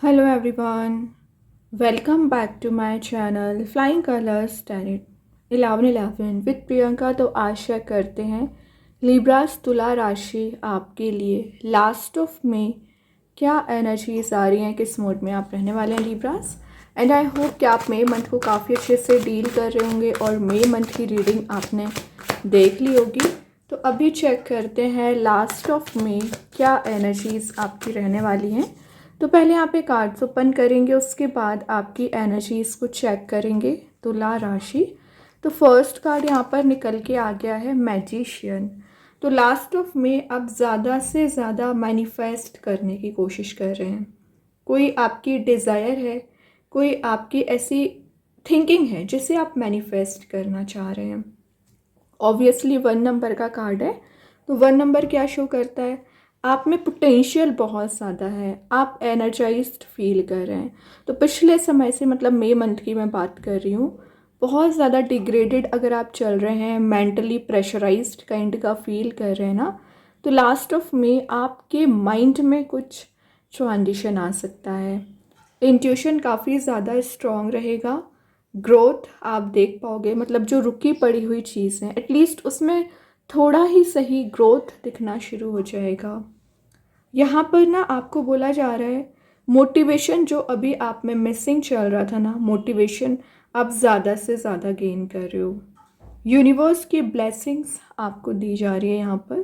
Hello everyone, welcome back to my channel Flying Colors Tarot 1111 with Priyanka. तो आशा करते हैं Libras तुला राशि आपके लिए लास्ट ऑफ में क्या एनर्जीज आ रही हैं, किस मोड में आप रहने वाले हैं लिब्रास। एंड आई होप कि आप मई मंथ को काफ़ी अच्छे से डील कर रहे होंगे और मई मंथ की रीडिंग आपने देख ली होगी। तो अभी चेक करते हैं लास्ट ऑफ में क्या एनर्जीज आपकी रहने वाली हैं। तो पहले यहाँ पे कार्ड्स ओपन करेंगे, उसके बाद आपकी एनर्जीज़ को चेक करेंगे तुला राशि। तो फर्स्ट कार्ड यहाँ पर निकल के आ गया है मैजिशियन। तो लास्ट ऑफ में आप ज़्यादा से ज़्यादा मैनिफेस्ट करने की कोशिश कर रहे हैं। कोई आपकी डिज़ायर है, कोई आपकी ऐसी थिंकिंग है जिसे आप मैनिफेस्ट करना चाह रहे हैं। ऑब्वियसली 1 नंबर का कार्ड है, तो 1 नंबर क्या शो करता है, आप में पोटेंशियल बहुत ज़्यादा है, आप एनर्जाइज्ड फील कर रहे हैं। तो पिछले समय से मतलब मई मंथ की मैं बात कर रही हूँ, बहुत ज़्यादा डिग्रेडेड अगर आप चल रहे हैं, मेंटली प्रेशराइज्ड काइंड का फील कर रहे हैं ना, तो लास्ट ऑफ में आपके माइंड में कुछ ट्रांजिशन आ सकता है। इंट्यूशन काफ़ी ज़्यादा स्ट्रॉन्ग रहेगा, ग्रोथ आप देख पाओगे, मतलब जो रुकी पड़ी हुई चीज़ है एटलीस्ट उसमें थोड़ा ही सही ग्रोथ दिखना शुरू हो जाएगा। यहाँ पर ना आपको बोला जा रहा है मोटिवेशन जो अभी आप में मिसिंग चल रहा था ना, मोटिवेशन आप ज़्यादा से ज़्यादा गेन कर रहे हो। यूनिवर्स की ब्लेसिंग्स आपको दी जा रही है। यहाँ पर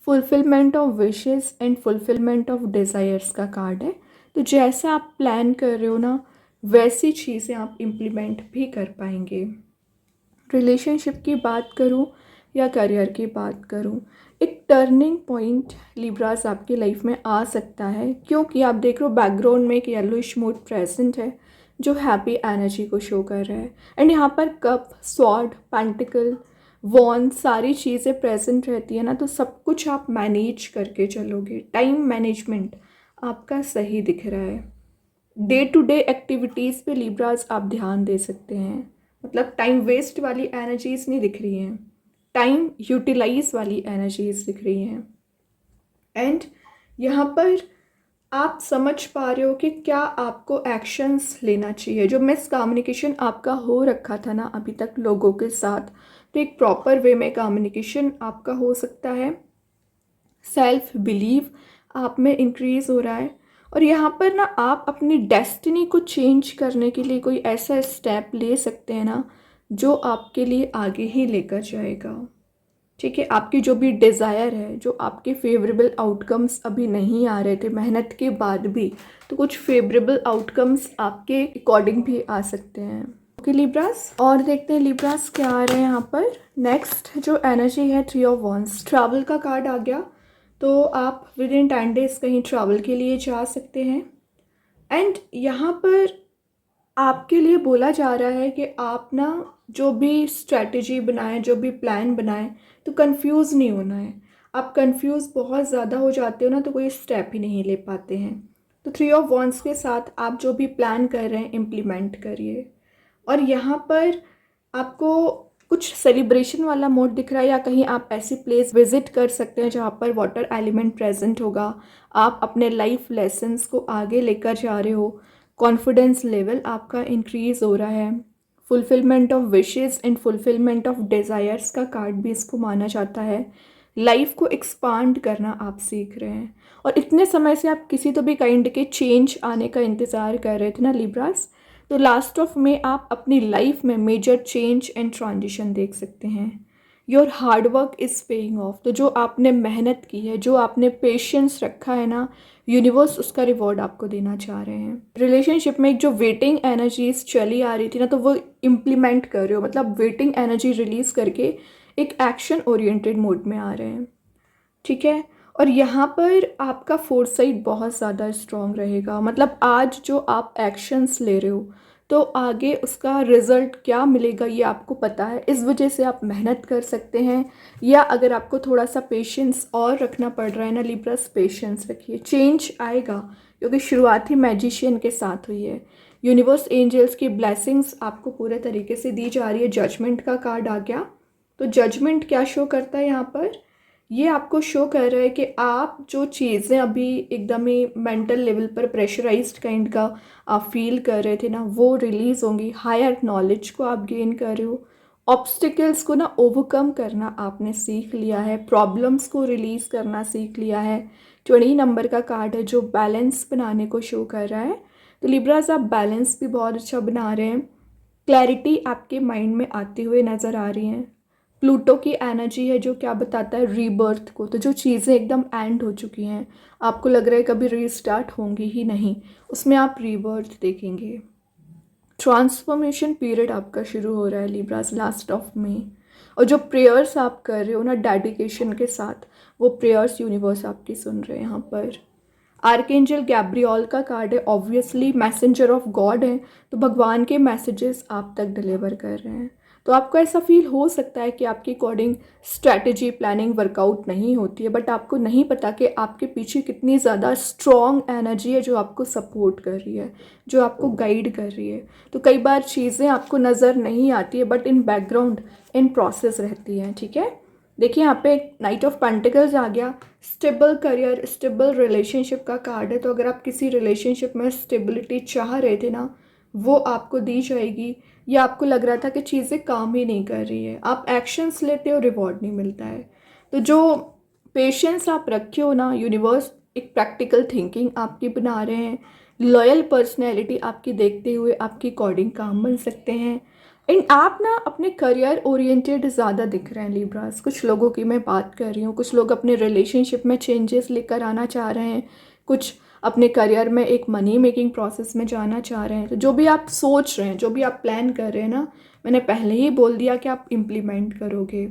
fulfilment of wishes and fulfilment of desires का कार्ड है। तो जैसा आप प्लान कर रहे हो ना, वैसी चीज़ें आप इम्प्लीमेंट भी कर पाएंगे। रिलेशनशिप की बात करूँ या करियर की बात करूँ, एक टर्निंग पॉइंट लिब्रास आपकी लाइफ में आ सकता है, क्योंकि आप देख रहे हो बैकग्राउंड में एक येलोइश मूड प्रेजेंट है जो हैप्पी एनर्जी को शो कर रहा है। एंड यहाँ पर कप, स्वॉर्ड, पेंटिकल, वॉन सारी चीज़ें प्रेजेंट रहती है ना, तो सब कुछ आप मैनेज करके चलोगे। टाइम मैनेजमेंट आपका सही दिख रहा है। डे टू डे एक्टिविटीज़ पे लिब्रास आप ध्यान दे सकते हैं, मतलब टाइम वेस्ट वाली एनर्जीज नहीं दिख रही हैं, टाइम यूटिलाइज वाली एनर्जीज दिख रही हैं। एंड यहाँ पर आप समझ पा रहे हो कि क्या आपको एक्शंस लेना चाहिए। जो मिस कम्युनिकेशन आपका हो रखा था ना अभी तक लोगों के साथ, तो एक प्रॉपर वे में कम्युनिकेशन आपका हो सकता है। सेल्फ बिलीव आप में इंक्रीज़ हो रहा है। और यहाँ पर ना आप अपनी डेस्टिनी को चेंज करने के लिए कोई ऐसा स्टेप ले सकते हैं ना जो आपके लिए आगे ही लेकर जाएगा। ठीक है, आपकी जो भी डिज़ायर है, जो आपके फेवरेबल आउटकम्स अभी नहीं आ रहे थे मेहनत के बाद भी, तो कुछ फेवरेबल आउटकम्स आपके अकॉर्डिंग भी आ सकते हैं। ओके लिब्रास, और देखते हैं लिब्रास क्या आ रहे हैं यहाँ पर। नेक्स्ट जो एनर्जी है 3 ऑफ वॉन्ड्स, ट्रैवल का कार्ड आ गया। तो आप विद इन 10 डेज कहीं ट्रैवल के लिए जा सकते हैं। एंड यहाँ पर आपके लिए बोला जा रहा है कि आप ना जो भी स्ट्रैटेजी बनाएं, जो भी प्लान बनाएं, तो कंफ्यूज नहीं होना है। आप कंफ्यूज बहुत ज़्यादा हो जाते हो ना, तो कोई स्टेप ही नहीं ले पाते हैं। तो 3 ऑफ वॉन्ड्स के साथ आप जो भी प्लान कर रहे हैं इम्प्लीमेंट करिए। और यहाँ पर आपको कुछ सेलिब्रेशन वाला मोड दिख रहा है, या कहीं आप ऐसी प्लेस विजिट कर सकते हैं जहाँ पर वाटर एलिमेंट प्रेजेंट होगा। आप अपने लाइफ लेसन्स को आगे लेकर जा रहे हो, कॉन्फिडेंस लेवल आपका इंक्रीज़ हो रहा है। Fulfilment of wishes and fulfilment of desires का कार्ड भी इसको माना जाता है। लाइफ को एक्सपांड करना आप सीख रहे हैं। और इतने समय से आप किसी तो भी काइंड के चेंज आने का इंतज़ार कर रहे थे ना लिब्रास, तो लास्ट ऑफ में आप अपनी लाइफ में मेजर चेंज एंड ट्रांजिशन देख सकते हैं। Your hard work is paying off. तो जो आपने मेहनत की है, जो आपने पेशेंस रखा है ना, यूनिवर्स उसका रिवॉर्ड आपको देना चाह रहे हैं। रिलेशनशिप में एक जो वेटिंग एनर्जीज चली आ रही थी ना, तो वो इम्प्लीमेंट कर रहे हो, मतलब वेटिंग एनर्जी रिलीज करके एक एक्शन ओरिएंटेड मोड में आ रहे हैं। ठीक है, और यहाँ पर आपका फोरसाइट बहुत ज़्यादा स्ट्रॉन्ग रहेगा, मतलब आज जो आप एक्शंस ले रहे हो तो आगे उसका रिज़ल्ट क्या मिलेगा ये आपको पता है, इस वजह से आप मेहनत कर सकते हैं। या अगर आपको थोड़ा सा पेशेंस और रखना पड़ रहा है ना लिब्रस, पेशेंस रखिए, चेंज आएगा, क्योंकि शुरुआत ही मैजिशियन के साथ हुई है। यूनिवर्स एंजल्स की ब्लेसिंग्स आपको पूरे तरीके से दी जा रही है। जजमेंट का कार्ड आ गया। तो जजमेंट क्या शो करता है यहाँ पर, ये आपको शो कर रहा है कि आप जो चीज़ें अभी एकदम ही मेंटल लेवल पर प्रेशराइज्ड काइंड का आप फील कर रहे थे ना, वो रिलीज़ होंगी। हायर नॉलेज को आप गेन कर रहे हो, ऑब्स्टिकल्स को ना ओवरकम करना आपने सीख लिया है, प्रॉब्लम्स को रिलीज़ करना सीख लिया है। 20 नंबर का कार्ड है जो बैलेंस बनाने को शो कर रहा है। तो लिब्रास आप बैलेंस भी बहुत अच्छा बना रहे हैं, क्लैरिटी आपके माइंड में आते हुए नज़र आ रही हैं। प्लूटो की एनर्जी है जो क्या बताता है, रीबर्थ को। तो जो चीज़ें एकदम एंड हो चुकी हैं, आपको लग रहा है कभी रीस्टार्ट होंगी ही नहीं, उसमें आप रीबर्थ देखेंगे। ट्रांसफॉर्मेशन पीरियड आपका शुरू हो रहा है लिब्रास, लास्ट ऑफ मई। और जो प्रेयर्स आप कर रहे हो ना डेडिकेशन के साथ, वो प्रेयर्स यूनिवर्स आपकी सुन रहे हैं यहाँ पर। आर्कएंजल गैब्रियल का कार्ड है, ऑब्वियसली मैसेंजर ऑफ गॉड है, तो भगवान के मैसेजेस आप तक डिलीवर कर रहे हैं। तो आपको ऐसा फील हो सकता है कि आपके अकॉर्डिंग स्ट्रैटेजी प्लानिंग वर्कआउट नहीं होती है, बट आपको नहीं पता कि आपके पीछे कितनी ज़्यादा स्ट्रॉन्ग एनर्जी है जो आपको सपोर्ट कर रही है, जो आपको गाइड कर रही है। तो कई बार चीज़ें आपको नज़र नहीं आती है, but in background in process रहती हैं, ठीक है। देखिए यहाँ पे नाइट ऑफ पेंटिकल्स आ गया, स्टेबल करियर, स्टेबल रिलेशनशिप का कार्ड है। तो अगर आप किसी रिलेशनशिप में स्टेबिलिटी चाह रहे थे ना, वो आपको दी जाएगी। या आपको लग रहा था कि चीज़ें काम ही नहीं कर रही है, आप एक्शंस लेते हो, रिवॉर्ड नहीं मिलता है। तो जो पेशेंस आप रखे हो ना, यूनिवर्स एक प्रैक्टिकल थिंकिंग आपकी बना रहे हैं। लॉयल पर्सनैलिटी आपकी देखते हुए आपकी अकॉर्डिंग काम बन सकते हैं। एंड आप ना अपने करियर ओरिएंटेड ज़्यादा दिख रहे हैं लिब्रास। कुछ लोगों की मैं बात कर रही हूँ, कुछ लोग अपने रिलेशनशिप में चेंजेस लेकर आना चाह रहे हैं, कुछ अपने करियर में एक मनी मेकिंग प्रोसेस में जाना चाह रहे हैं। तो जो भी आप सोच रहे हैं, जो भी आप प्लान कर रहे हैं ना, मैंने पहले ही बोल दिया कि आप इम्प्लीमेंट करोगे।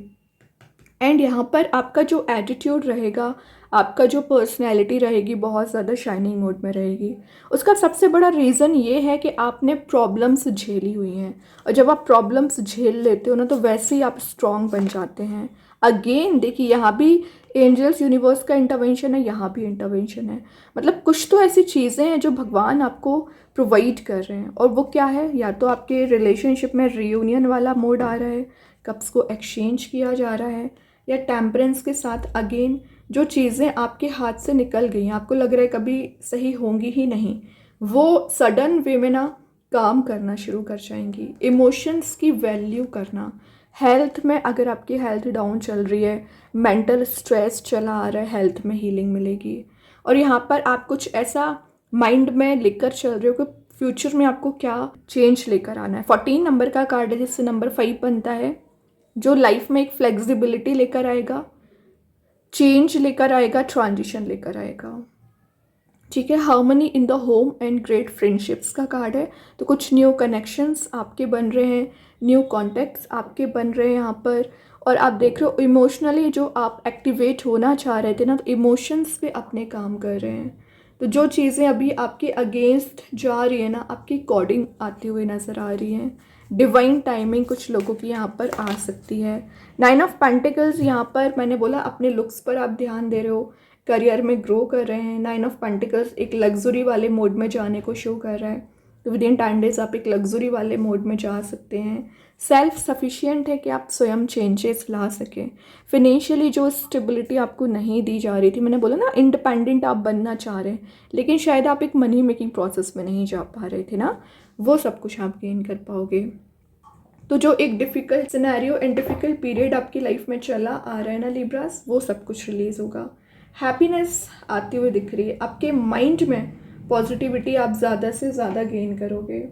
एंड यहाँ पर आपका जो एटीट्यूड रहेगा, आपका जो पर्सनैलिटी रहेगी, बहुत ज़्यादा शाइनिंग मोड में रहेगी। उसका सबसे बड़ा रीज़न ये है कि आपने प्रॉब्लम्स झेली हुई हैं, और जब आप प्रॉब्लम्स झेल लेते हो ना, तो वैसे ही आप स्ट्रॉन्ग बन जाते हैं। अगेन देखिए, यहाँ भी एंजल्स यूनिवर्स का इंटरवेंशन है, यहाँ भी इंटरवेंशन है। मतलब कुछ तो ऐसी चीज़ें हैं जो भगवान आपको प्रोवाइड कर रहे हैं, और वो क्या है, या तो आपके रिलेशनशिप में रियूनियन वाला मोड आ रहा है, कप्स को एक्सचेंज किया जा रहा है, या टेम्परेंस के साथ अगेन जो चीज़ें आपके हाथ से निकल गई, आपको लग रहा है कभी सही होंगी ही नहीं, वो सडन वे में ना काम करना शुरू कर जाएंगी। इमोशंस की वैल्यू करना, हेल्थ में अगर आपकी हेल्थ डाउन चल रही है, मेंटल स्ट्रेस चला आ रहा है, हेल्थ में हीलिंग मिलेगी। और यहाँ पर आप कुछ ऐसा माइंड में लेकर चल रहे हो कि फ्यूचर में आपको क्या चेंज लेकर आना है। 14 नंबर का कार्ड है जिससे नंबर 5 बनता है, जो लाइफ में एक फ्लेक्सिबिलिटी लेकर आएगा, चेंज लेकर आएगा, ट्रांजिशन लेकर आएगा, ठीक है। Harmony in the home and great friendships का कार्ड है। तो कुछ न्यू कनेक्शंस आपके बन रहे हैं, न्यू कॉन्टेक्ट्स आपके बन रहे हैं यहाँ पर। और आप देख रहे हो इमोशनली जो आप एक्टिवेट होना चाह रहे थे ना, तो इमोशंस पे अपने काम कर रहे हैं। तो जो चीज़ें अभी आपके अगेंस्ट जा रही है ना, आपकी अकॉर्डिंग आती हुई नज़र आ रही हैं। डिवाइन टाइमिंग कुछ लोगों की यहाँ पर आ सकती है। 9 ऑफ पेंटिकल्स, यहाँ पर मैंने बोला अपने लुक्स पर आप ध्यान दे रहे हो, करियर में ग्रो कर रहे हैं। 9 ऑफ पेंटिकल्स एक लग्जरी वाले मोड में जाने को शो कर रहा है। तो विद इन 10 डेज आप एक लग्जरी वाले मोड में जा सकते हैं। सेल्फ सफिशिएंट है कि आप स्वयं चेंजेस ला सकें। फिनेंशियली जो स्टेबिलिटी आपको नहीं दी जा रही थी, मैंने बोला ना इंडिपेंडेंट आप बनना चाह रहे हैं, लेकिन शायद आप एक मनी मेकिंग प्रोसेस में नहीं जा पा रहे थे ना, वो सब कुछ आप गेन कर पाओगे। तो जो एक difficult scenario and difficult period आपकी लाइफ में चला आ रहा है ना लिब्रास, वो सब कुछ रिलीज़ होगा। हैप्पीनेस आती हुई दिख रही है, आपके माइंड में पॉजिटिविटी आप ज़्यादा से ज़्यादा गेन करोगे,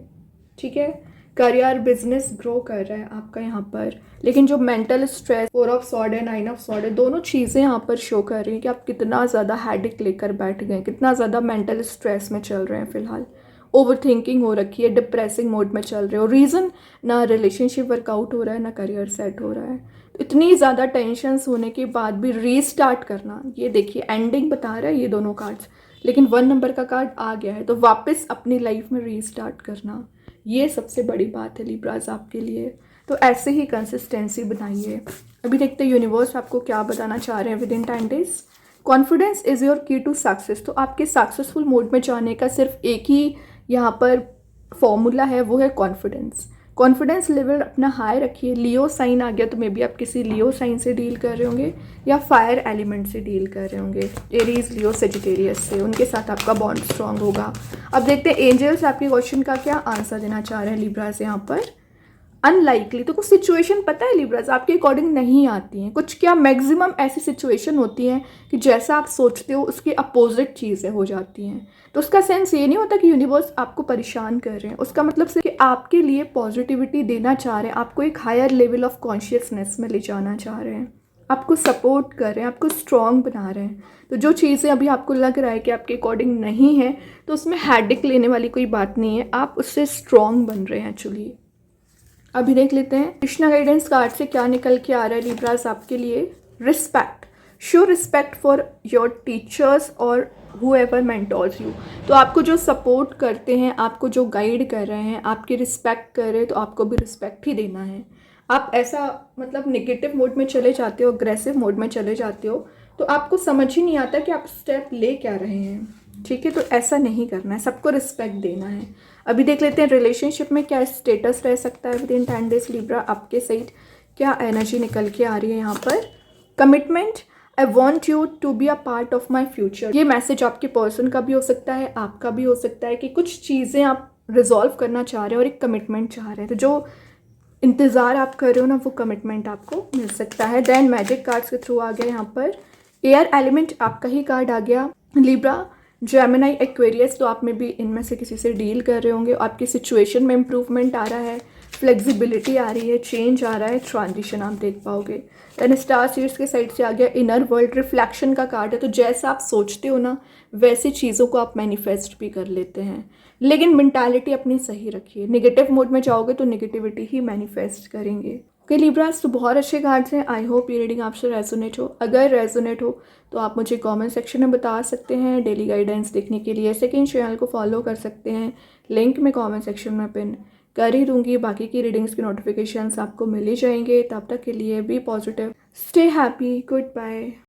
ठीक है। करियर बिजनेस ग्रो कर रहा है आपका यहाँ पर, लेकिन जो मेंटल स्ट्रेस 4 ऑफ सॉर्ड है, 9 ऑफ सॉर्ड है, दोनों चीज़ें यहाँ पर शो कर रही हैं कि आप कितना ज़्यादा हेडेक लेकर बैठ गए, कितना ज़्यादा मेंटल स्ट्रेस में चल रहे हैं फिलहाल। ओवर थिंकिंग हो रखी है, डिप्रेसिंग मोड में चल रहे हो, रीज़न ना रिलेशनशिप वर्कआउट हो रहा है, ना करियर सेट हो रहा है। तो इतनी ज़्यादा टेंशन्स होने के बाद भी रीस्टार्ट करना, ये देखिए एंडिंग बता रहा है ये दोनों कार्ड्स, लेकिन 1 नंबर का कार्ड आ गया है, तो वापस अपनी लाइफ में रीस्टार्ट करना, ये सबसे बड़ी बात है लिब्रास आपके लिए। तो ऐसे ही कंसिस्टेंसी बनाइए। अभी देखते हैं यूनिवर्स आपको क्या बताना चाह रहे हैं with in 10 days. Confidence is your की टू सक्सेस। तो आपके सक्सेसफुल मोड में जाने का सिर्फ एक ही यहाँ पर फॉर्मूला है, वो है कॉन्फिडेंस। कॉन्फिडेंस लेवल अपना हाई रखिए। लियो साइन आ गया तो मे बी आप किसी लियो साइन से डील कर रहे होंगे या फायर एलिमेंट से डील कर रहे होंगे, एरीज, लियो, सेजिटेरियस से, उनके साथ आपका बॉन्ड स्ट्रांग होगा। अब देखते हैं एंजल्स आपके क्वेश्चन का क्या आंसर देना चाह रहे हैं लिब्रास यहाँ पर। अनलाइकली, तो कुछ सिचुएशन पता है लिब्रास आपके अकॉर्डिंग नहीं आती हैं, कुछ क्या मैक्सिमम ऐसी सिचुएशन होती हैं कि जैसा आप सोचते हो उसके अपोजिट चीज़ें हो जाती हैं। तो उसका सेंस ये नहीं होता कि यूनिवर्स आपको परेशान कर रहे हैं, उसका मतलब सिर्फ कि आपके लिए पॉजिटिविटी देना चाह रहे हैं, आपको एक हायर लेवल ऑफ कॉन्शियसनेस में ले जाना चाह रहे हैं, आपको सपोर्ट कर रहे हैं, आपको स्ट्रॉन्ग बना रहे हैं। तो जो चीज़ें अभी आपको लग रहा है कि आपके अकॉर्डिंग नहीं है, तो उसमें हेडेक लेने वाली कोई बात नहीं है, आप उससे स्ट्रॉन्ग बन रहे हैं एक्चुअली। अभी देख लेते हैं कृष्णा गाइडेंस कार्ड से क्या निकल के आ रहा है लिब्रास आपके लिए। Respect, show respect for your teachers और हुएवर मेंटोर्स यू। तो आपको जो सपोर्ट करते हैं, आपको जो गाइड कर रहे हैं, आपकी रिस्पेक्ट कर रहे हैं, तो आपको भी रिस्पेक्ट ही देना है। आप ऐसा मतलब नेगेटिव मोड में चले जाते हो, अग्रेसिव मोड में चले जाते हो, तो आपको समझ ही नहीं आता कि आप स्टेप ले क्या रहे हैं। ठीक है, तो ऐसा नहीं करना है, सबको रिस्पेक्ट देना है। अभी देख लेते हैं रिलेशनशिप में क्या स्टेटस रह सकता है विद इन 10 डेज लिब्रा। आपके साइड क्या एनर्जी निकल के आ रही है यहाँ पर। Commitment, I want you to be a part of my future. ये मैसेज आपके पर्सन का भी हो सकता है, आपका भी हो सकता है कि कुछ चीज़ें आप रिजॉल्व करना चाह रहे हो और एक कमिटमेंट चाह रहे हैं, तो जो इंतज़ार आप कर रहे हो ना, वो कमिटमेंट आपको मिल सकता है। देन मैजिक कार्ड्स के थ्रू आ गया यहाँ पर एयर एलिमेंट, आपका ही कार्ड आ गया लिब्रा। जेमिनाई, एक्वेरियस, तो आप में भी इनमें से किसी से डील कर रहे होंगे, आपकी सिचुएशन में इम्प्रूवमेंट आ रहा है, फ्लेक्सिबिलिटी आ रही है, चेंज आ रहा है, ट्रांजिशन आप देख पाओगे। देन स्टार सीड्स के साइड से आ गया इनर वर्ल्ड, रिफ्लेक्शन का कार्ड है। तो जैसा आप सोचते हो ना, वैसी चीज़ों को आप मैनिफेस्ट भी कर लेते हैं, लेकिन मेंटालिटी अपनी सही रखिए। नेगेटिव मोड में जाओगे तो नेगेटिविटी ही मैनिफेस्ट करेंगे। ओके लिब्रास, तो बहुत अच्छे कार्ड्स हैं। आई होप ये रीडिंग आपसे रेजोनेट हो। अगर रेजोनेट हो तो आप मुझे कमेंट सेक्शन में बता सकते हैं। डेली गाइडेंस देखने के लिए सेकंड चैनल को फॉलो कर सकते हैं, लिंक मैं कमेंट सेक्शन में पिन कर ही दूंगी। बाकी की रीडिंग्स की नोटिफिकेशंस आपको मिल ही जाएंगे। तब तक के लिए be positive, stay happy, good bye.